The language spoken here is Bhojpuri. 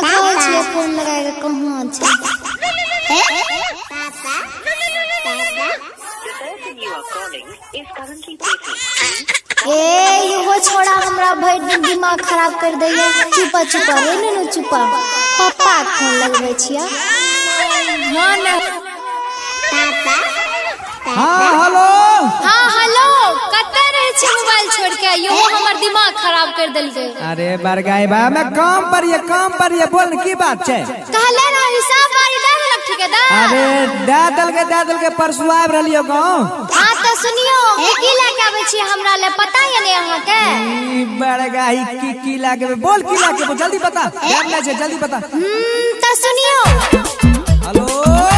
देखो छिए फोन लगा के कहां छै ए यो छोड़ा हमरा भर दिन दिमाग खराब कर दैया। चुपा चुपा रे ननु चुपा पापा फोन लगबै छिया। हां ना हां हेलो हां हेलो कतै रहे छी मोबाइल छोड़ के यो हमर दिमाग खराब कर देलकै। अरे बरगाई बा मैं काम पर ये बोल की बात छै। कहले ना हिसाब बारी दे देलक ठेकेदार। अरे दे दल के परसू आब रहलियो गांव। हां त सुनियो की लेके आबै छी हमरा ले पता है ने अहाँ के। ई बरगाई की लागे बोल की लागे जल्दी बता। टाइम नै छै जल्दी बता। त सुनियो हेलो